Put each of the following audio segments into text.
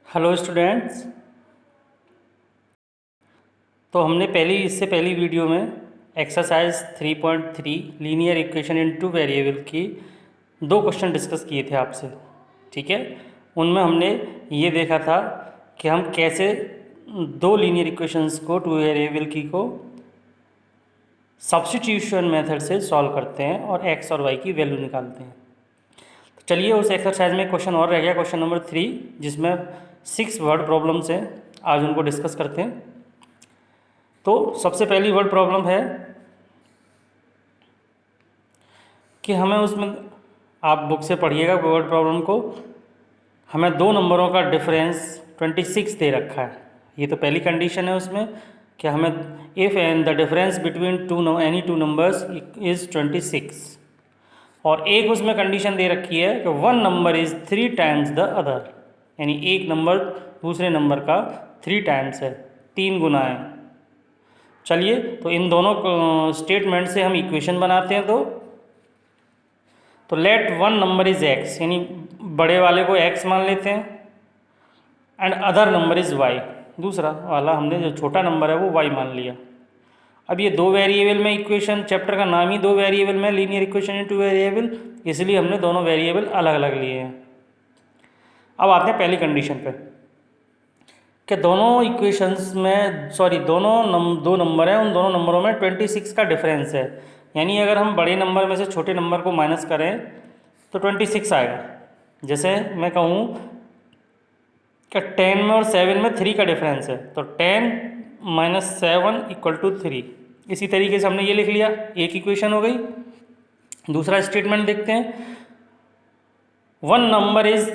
Hello students. तो हमने इससे पहली वीडियो में exercise 3.3 linear equation in two variable की 2 क्वेश्चन डिस्कस किए थे आपसे। ठीक है, उनमें हमने ये देखा था कि हम कैसे 2 लीनियर इक्वेशंस को 2 वेरिएबल की को सब्स्टिट्यूशन मेथड से सॉल्व करते हैं और एक्स और वाई की वैल्यू निकालते हैं। तो चलिए उस एक्सरसाइज में क्वेश्चन और रह गया, क्वेश्चन नंबर 3, जिसमें 6 वर्ड प्रॉब्लम्स हैं। आज उनको डिस्कस करते हैं। तो सबसे पहली वर्ड प्रॉब्लम है कि हमें उसमें, आप बुक से पढ़िएगा वर्ड प्रॉब्लम को, हमें 2 नंबरों का डिफरेंस 26 दे रखा है। ये तो पहली कंडीशन है उसमें कि हमें if and the difference between any two numbers is 26, और एक उसमें कंडीशन दे रखी है कि 1 number is 3 times the other, यानी एक नंबर दूसरे नंबर का 3 टाइम्स है, 3 गुना है। चलिए तो इन दोनों स्टेटमेंट से हम इक्वेशन बनाते हैं। तो लेट 1 नंबर इज़ x, यानी बड़े वाले को x मान लेते हैं, and other number is y, दूसरा वाला हमने जो छोटा नंबर है वो y मान लिया। अब ये 2 वेरिएबल में इक्वेशन, चैप्टर का नाम ही 2 वेरिएबल में linear equation in two variable, इसलिए हमने दोनों वेरिएबल अलग अलग लिए हैं। अब आते हैं पहली कंडीशन पे कि दोनों इक्वेशंस में, दो नंबर हैं, उन दोनों नंबरों में 26 का डिफरेंस है। यानी अगर हम बड़े नंबर में से छोटे नंबर को माइनस करें तो 26 आएगा। जैसे मैं कहूँ कि 10 में और 7 में 3 का डिफरेंस है, तो 10 - 7 = 3। इसी तरीके से हमने ये लिख लिया, एक इक्वेशन हो गई। दूसरा स्टेटमेंट देखते हैं, 1 number is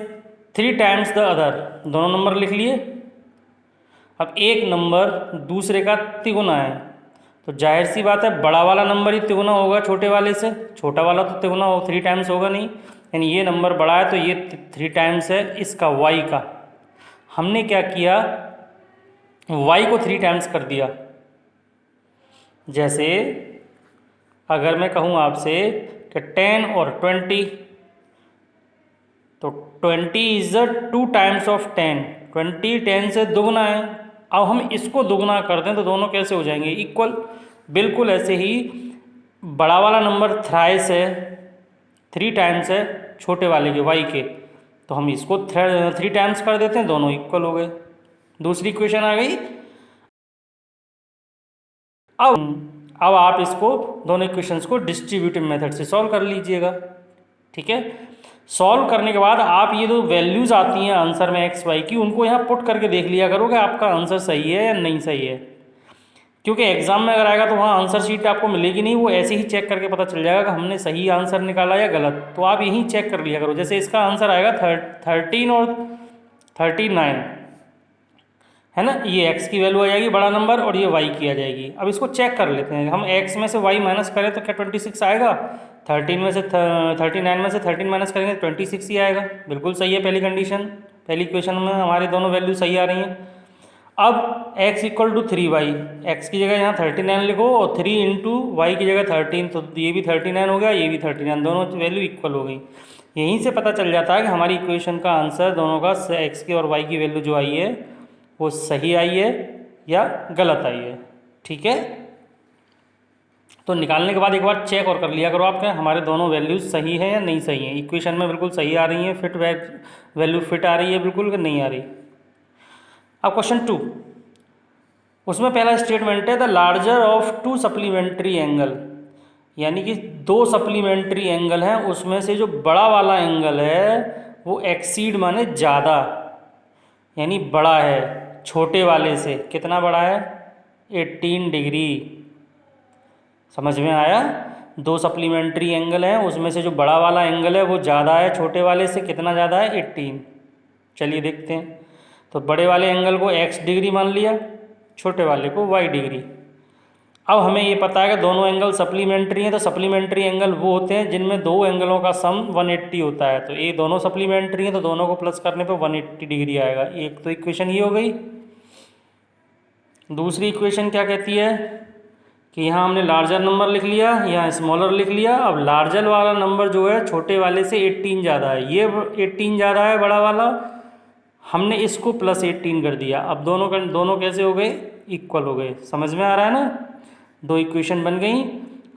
3 times the other, दोनों नंबर लिख लिए। अब एक नंबर दूसरे का तिगुना है, तो जाहिर सी बात है बड़ा वाला नंबर ही तिगुना होगा छोटे वाले से, छोटा वाला तो तिगुना हो 3 टाइम्स होगा नहीं। यानी ये नंबर बड़ा है तो ये 3 टाइम्स है इसका, y का। हमने क्या किया, y को 3 टाइम्स कर दिया। जैसे अगर मैं कहूँ आपसे कि 10 और 20, तो 20 इज़ 2 टाइम्स ऑफ 10, 20 10 से दुगना है। अब हम इसको दुगना कर दें तो दोनों कैसे हो जाएंगे, इक्वल। बिल्कुल ऐसे ही बड़ा वाला नंबर थ्राइस है, 3 टाइम्स है छोटे वाले के y के, तो हम इसको 3 टाइम्स कर देते हैं, दोनों इक्वल हो गए। दूसरी इक्वेशन आ गई। अब आप इसको दोनों इक्वेशंस को डिस्ट्रीब्यूटिव मेथड से सॉल्व कर लीजिएगा। ठीक है, सॉल्व करने के बाद आप ये जो वैल्यूज़ आती हैं आंसर में एक्स वाई की, उनको यहाँ पुट करके देख लिया करो कि आपका आंसर सही है या नहीं सही है। क्योंकि एग्जाम में अगर आएगा तो वहाँ आंसर शीट आपको मिलेगी नहीं, वो ऐसे ही चेक करके पता चल जाएगा कि हमने सही आंसर निकाला या गलत। तो आप यहीं चेक कर लिया करो। जैसे इसका आंसर आएगा 13 और 39 है ना, ये x की वैल्यू आ जाएगी बड़ा नंबर, और ये y की आ जाएगी। अब इसको चेक कर लेते हैं, हम x में से y माइनस करें तो क्या 26 आएगा, 13 में से 39 में से 13 माइनस करेंगे तो 26 ही आएगा। बिल्कुल सही है पहली कंडीशन, पहली इक्वेशन में हमारे दोनों वैल्यू सही आ रही हैं। अब x = 3y, x की जगह यहाँ 39 लिखो और 3 × y की जगह 13, तो ये भी 39 हो गया, ये भी 39, दोनों वैल्यू इक्वल हो गई। यहीं से पता चल जाता है कि हमारी इक्वेशन का आंसर दोनों का, x की और y की वैल्यू जो आई है वो सही आई है या गलत आई है। ठीक है, तो निकालने के बाद एक बार चेक और कर लिया करो आप, हमारे दोनों वैल्यूज सही है या नहीं सही है। इक्वेशन में बिल्कुल सही आ रही है, वैल्यू फिट आ रही है बिल्कुल कि नहीं आ रही। अब क्वेश्चन 2, उसमें पहला स्टेटमेंट है the larger of 2 supplementary angle, यानी कि 2 सप्लीमेंट्री एंगल हैं, उसमें से जो बड़ा वाला एंगल है वो एक्सीड माने ज़्यादा, यानी बड़ा है छोटे वाले से। कितना बड़ा है, 18 डिग्री। समझ में आया, 2 सप्लीमेंट्री एंगल हैं, उसमें से जो बड़ा वाला एंगल है वो ज़्यादा है छोटे वाले से। कितना ज़्यादा है, 18। चलिए देखते हैं। तो बड़े वाले एंगल को x डिग्री मान लिया, छोटे वाले को y डिग्री। अब हमें ये पता है कि दोनों एंगल सप्लीमेंट्री हैं, तो सप्लीमेंट्री एंगल वो होते हैं जिनमें 2 एंगलों का सम 180 होता है। तो ये दोनों सप्लीमेंट्री हैं, तो दोनों को प्लस करने पे 180 डिग्री आएगा। एक तो इक्वेशन ये हो गई। दूसरी इक्वेशन क्या कहती है कि यहाँ हमने लार्जर नंबर लिख लिया, यहाँ स्मॉलर लिख लिया। अब लार्जर वाला नंबर जो है छोटे वाले से 18 ज़्यादा है, ये 18 ज़्यादा है बड़ा वाला, हमने इसको +18 कर दिया। अब दोनों कैसे हो गए, इक्वल हो गए। समझ में आ रहा है ना, दो इक्वेशन बन गई।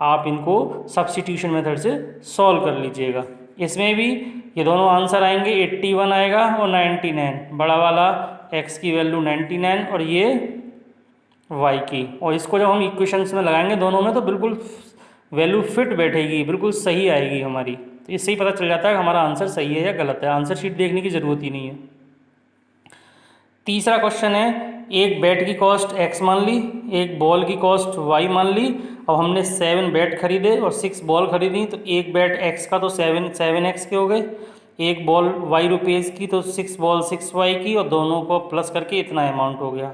आप इनको सब्स्टिट्यूशन मेथड से सॉल्व कर लीजिएगा। इसमें भी ये दोनों आंसर आएंगे, 81 आएगा और 99। बड़ा वाला x की वैल्यू 99 और ये y की, और इसको जब हम इक्वेशंस में लगाएंगे दोनों में तो बिल्कुल वैल्यू फिट बैठेगी, बिल्कुल सही आएगी हमारी। तो इससे ही पता चल जाता है कि हमारा आंसर सही है या गलत है। आंसर शीट देखने की ज़रूरत ही नहीं है। तीसरा क्वेश्चन है, एक बैट की कॉस्ट x मान ली, एक बॉल की कॉस्ट y मान ली। अब हमने 7 बैट खरीदे और 6 बॉल खरीदी, तो एक बैट x का तो 7x के हो गए, एक बॉल y रुपीज़ की तो 6 बॉल 6y की, और दोनों को प्लस करके इतना अमाउंट हो गया।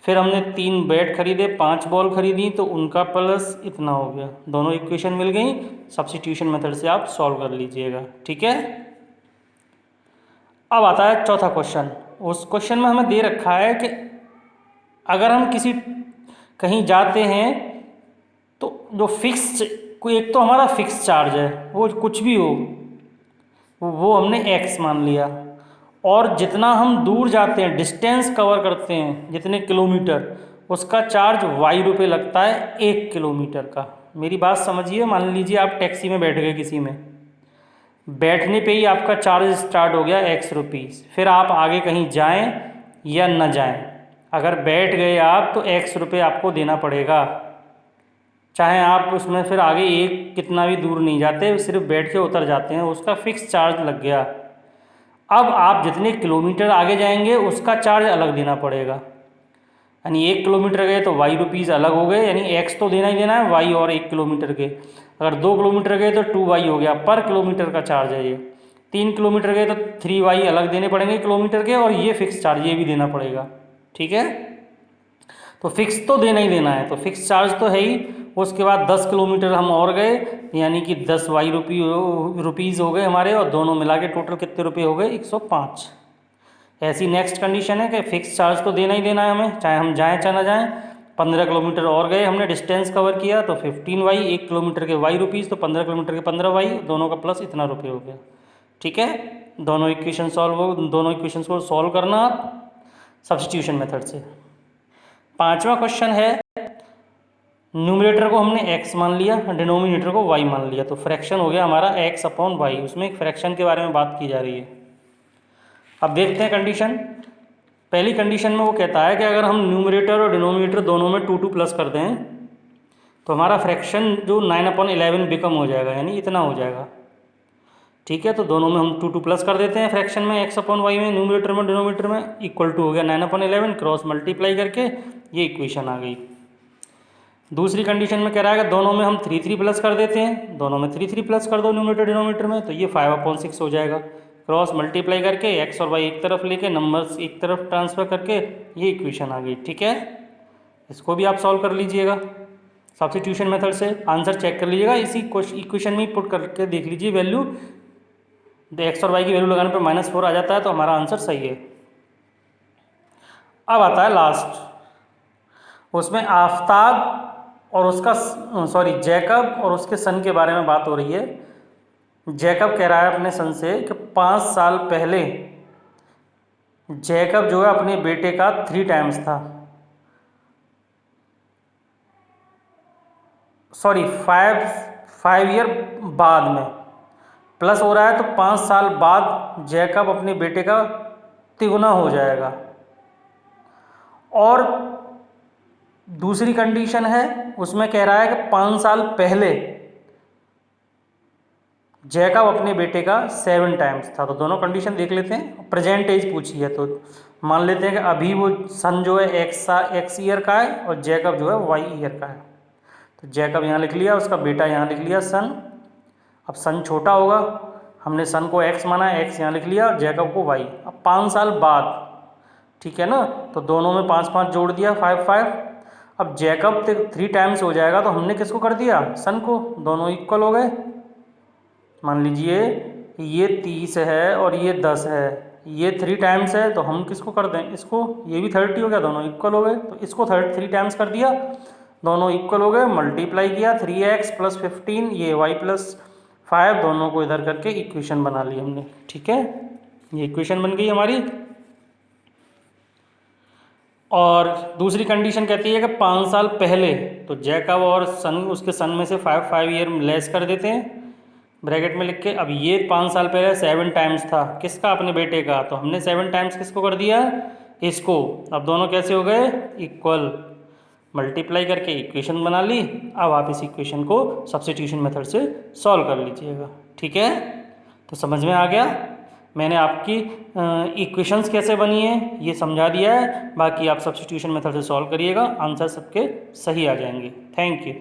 फिर हमने 3 बैट खरीदे, 5 बॉल खरीदी, तो उनका प्लस इतना हो गया। दोनों इक्वेशन मिल गई, सब्स्टिट्यूशन मेथड से आप सॉल्व कर लीजिएगा। ठीक है। अब आता है चौथा क्वेश्चन। उस क्वेश्चन में हमें दे रखा है कि अगर हम कहीं जाते हैं तो जो फिक्स, कोई एक तो हमारा फिक्स चार्ज है, वो कुछ भी हो, वो हमने x मान लिया, और जितना हम दूर जाते हैं, डिस्टेंस कवर करते हैं जितने किलोमीटर, उसका चार्ज y रुपये लगता है 1 किलोमीटर का। मेरी बात समझिए, मान लीजिए आप टैक्सी में बैठ गए, किसी में बैठने पे ही आपका चार्ज स्टार्ट हो गया x रुपीज़। फिर आप आगे कहीं जाएं या न जाएं, अगर बैठ गए आप तो x रुपये आपको देना पड़ेगा, चाहे आप उसमें फिर आगे एक कितना भी दूर नहीं जाते, सिर्फ बैठ के उतर जाते हैं, उसका फिक्स चार्ज लग गया। अब आप जितने किलोमीटर आगे जाएंगे उसका चार्ज अलग देना पड़ेगा, यानी 1 किलोमीटर गए तो y रुपीज़ अलग हो गए, यानी x तो देना ही देना है, y और 1 किलोमीटर के। अगर 2 किलोमीटर गए तो 2y हो गया, पर किलोमीटर का चार्ज है ये। 3 किलोमीटर गए तो 3y अलग देने पड़ेंगे किलोमीटर के, और ये फिक्स चार्ज ये भी देना पड़ेगा। ठीक है, तो फिक्स तो देना ही देना है, तो फिक्स चार्ज तो है ही। उसके बाद 10 किलोमीटर हम और गए, यानी कि 10 y रुपीज़ हो गए हमारे, और दोनों मिला के टोटल कितने रुपये हो गए, 105। ऐसी नेक्स्ट कंडीशन है कि फिक्स चार्ज तो देना ही देना है हमें, चाहे हम जाएँ चाहे ना जाएँ। 15 किलोमीटर और गए, हमने डिस्टेंस कवर किया, तो 15y, 1 किलोमीटर के y रुपीज़, तो 15 किलोमीटर के 15y, दोनों का प्लस इतना रुपये हो गया। ठीक है, दोनों इक्वेशन दोनों इक्वेशंस को सॉल्व करना आप सब्स्टिट्यूशन मेथड से। पांचवा क्वेश्चन है, न्यूमरेटर को हमने x मान लिया, डिनोमिनेटर को y मान लिया, तो फ्रैक्शन हो गया हमारा x/y। उसमें एक फ्रैक्शन के बारे में बात की जा रही है। अब देखते हैं कंडीशन। पहली कंडीशन में वो कहता है कि अगर हम न्यूमरेटर और डिनोमिनेटर दोनों में 2 प्लस कर दें तो हमारा फ्रैक्शन जो 9/11 बिकम हो जाएगा, यानी इतना हो जाएगा। ठीक है, तो दोनों में हम 2 प्लस कर देते हैं फ्रैक्शन में, x/y में, न्यूमरेटर में डिनोमिनेटर में, इक्वल टू हो गया 9/11, क्रॉस मल्टीप्लाई करके ये इक्वेशन आ गई। दूसरी कंडीशन में कह रहा है कि दोनों में हम 3 प्लस कर देते हैं, दोनों में 3 प्लस कर दो न्यूमरेटर डिनोमिनेटर में, तो ये 5/6 हो जाएगा। क्रॉस मल्टीप्लाई करके x और y एक तरफ लेके नंबर्स एक तरफ ट्रांसफ़र करके ये इक्वेशन आ गई। ठीक है, इसको भी आप सॉल्व कर लीजिएगा सब्स्टिट्यूशन मेथड से, आंसर चेक कर लीजिएगा, इसी इक्वेशन में पुट करके देख लीजिए वैल्यू, x और y की वैल्यू लगाने पर -4 आ जाता है, तो हमारा आंसर सही है। अब आता है लास्ट, उसमें आफ्ताब और उसका जैकब और उसके सन के बारे में बात हो रही है। जैकब कह रहा है अपने सन से कि 5 साल पहले जैकब जो है अपने बेटे का 3 टाइम्स था, 5 ईयर बाद में प्लस हो रहा है, तो 5 साल बाद जैकब अपने बेटे का तिगुना हो जाएगा। और दूसरी कंडीशन है, उसमें कह रहा है कि 5 साल पहले जैकब अपने बेटे का 7 टाइम्स था। तो दोनों कंडीशन देख लेते हैं। प्रेजेंट एज पूछी है, तो मान लेते हैं कि अभी वो सन जो है एक्स ईयर का है और जैकब जो है वाई ईयर का है। तो जैकब यहाँ लिख लिया, उसका बेटा यहाँ लिख लिया सन। अब सन छोटा होगा, हमने सन को एक्स माना, एक्स यहाँ लिख लिया, जैकब को वाई। अब 5 साल बाद, ठीक है ना, तो दोनों में 5 जोड़ दिया, 5। अब जैकब 3 टाइम्स हो जाएगा, तो हमने किसको कर दिया, सन को, दोनों इक्वल हो गए। मान लीजिए ये 30 है और ये 10 है, ये 3 टाइम्स है, तो हम किसको कर दें, इसको, ये भी 30 हो गया, दोनों इक्वल हो गए। तो इसको 3 टाइम्स कर दिया, दोनों इक्वल हो गए, मल्टीप्लाई किया, 3x + 15, ये y + 5, दोनों को इधर करके इक्वेशन बना ली हमने। ठीक है, ये इक्वेशन बन गई हमारी। और दूसरी कंडीशन कहती है कि 5 साल पहले, तो जैकब और सन उसके सन में से 5 ईयर लेस कर देते हैं ब्रैकेट में लिख के। अब ये 5 साल पहले 7 टाइम्स था किसका, अपने बेटे का, तो हमने 7 टाइम्स किसको कर दिया, इसको। अब दोनों कैसे हो गए, इक्वल, मल्टीप्लाई करके इक्वेशन बना ली। अब आप इस इक्वेशन को सब्स्टिट्यूशन मेथड से सॉल्व कर लीजिएगा। ठीक है, तो समझ में आ गया, मैंने आपकी इक्वेशंस कैसे बनी है ये समझा दिया है। बाकी आप सब्स्टिट्यूशन मेथड से सॉल्व करिएगा, आंसर सबके सही आ जाएंगे। Thank you.